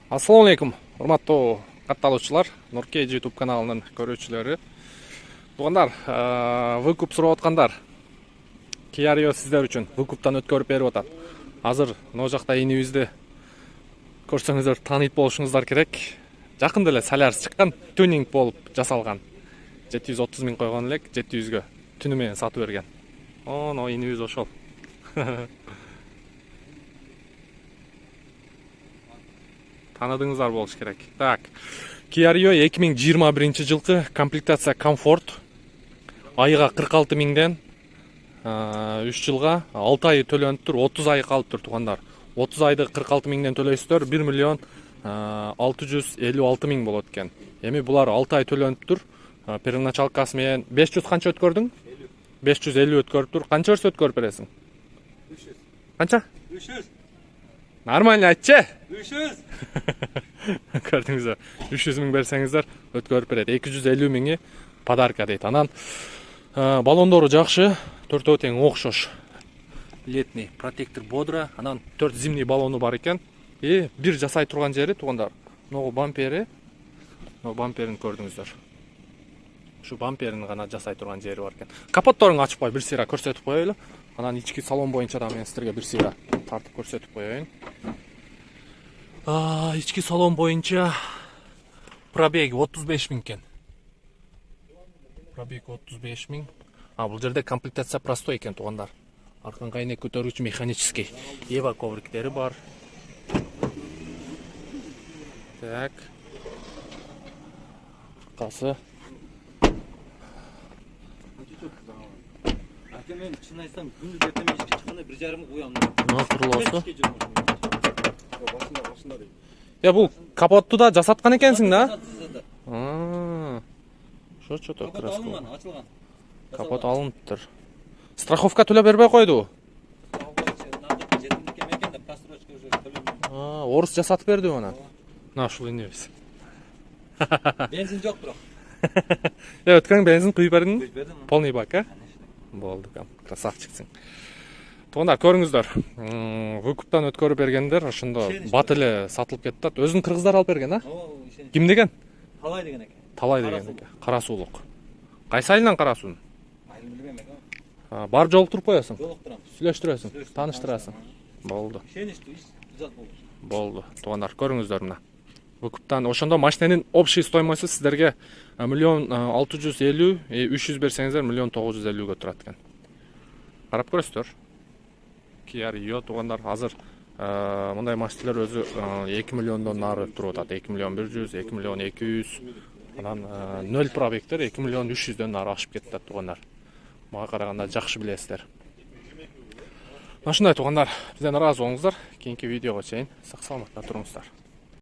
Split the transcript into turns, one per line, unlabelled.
Assalamu алейкум, урматтуу катталуучулар, Нуркей YouTube каналынын көрүүчүлөрү. Туугандар, выкуп сурап аткандар. Kia Rio сиздер үчүн выкуптан өткөрүп берип атат. Азыр могу жакта инибизди көрсөңүздөр тааныйт болушуңуздар керек. Жакында эле Солярис чыккан, тюнинг болуп жасалган. 730 миң койгон элек, 700гө түнү менен сатып берген. Оно инибиз ошол. Tanıdığınızlar болуш керек. Так. Kia Rio 2021 жылкы комплектация комфорт. Айга 46 миңден 3 жылга 6 ай төлөнүп тур, 30 ай калып тур туугандар. 30 айды 46 миңден төлөйсүздөр, 1 миллион 656 миң болот экен. Эми булар 6 ай төлөнүп тур. Первоначалкасы менен 500 канча өткөрдүң? 550 өткөрүп тур. Канча берсе өткөрүп бересиң?
300.
Канча?
300.
Нормально айтчы.
300.
Көрдүңүздөр. 300 миң берсеңиздер өткөрүп берет. 250 миңи подарка дейт. Анан баллондору жакшы, төртөө тең окшош. Летний протектор бодро, анан 4 зимний баллону бар экен. Бир жасай турган жери туугандар. Могу бампери. Могу бамперин көрдүңүздөр. Ушу бамперин гана жасай турган жери бар экен. Капотторун ачып кой, бир сыйра көрсөтүп коелу. Анан ички салон боюнча да мен сиздерге бир сыйра тартып көрсөтүп коеюн. Ички салон боюнча пробеги 35 миң экен. Пробег 35 миң. Бул жерде комплектация простой экен туугандар. Арканга айнек көтөргүч механический. Ева ковриктери бар. Так. Аркасы.
Мен чын айтсам, күндүз эртең ичке чыкканда 1,5 куям.
Курулосу. Бул капотту да жасаткан экенсиң да? Ошо
Алынган, ачылган.
Капот алыныптыр. Страховка төлөп бербей койду. Орус жасатып берди мына. Мына ушул инебиз.
Бензин жок бирок.
Өткөн бензин куюп бердиңби?
Куюп бердим.
Полный бак, Болду, красавчиксиң. Туугандар, көрүңүздөр. Выкуптан өткөрүп бергендер ошондо бат эле сатылып кетти. Өзүн кыргыздар алып берген, Ким деген?
Талай деген экен.
Талай деген экен. Кара суулук. Кайсы айылынан кара суун?
Айылын билбейм экен.
Бар жолуктуруп коесуң.
Жолуктурам.
Сүйлөштүрөсүң, тааныштырасың. Болду.
Ишеничтүү иш жат болду.
Болду. Туугандар, көрүңүздөр мына. Выкуптан ошондо машинанын общий стоимосу сиздерге 1 650, 300 берсеңиздер 1 950 турат экен. Карап көрөсүздөр. Kia Rio туугандар, азыр мындай машиналар өзү 2 миллиондон нары туруп атат. 2 миллион 100, 2 миллион 200. Анан 0 пробегтер 2 миллион 300дөн нары ашып кетти туугандар. Мага караганда жакшы билесиздер. Ушундай туугандар, бизден ыраазы болуңуздар. Кийинки видеого чейин сак саламатта туруңуздар.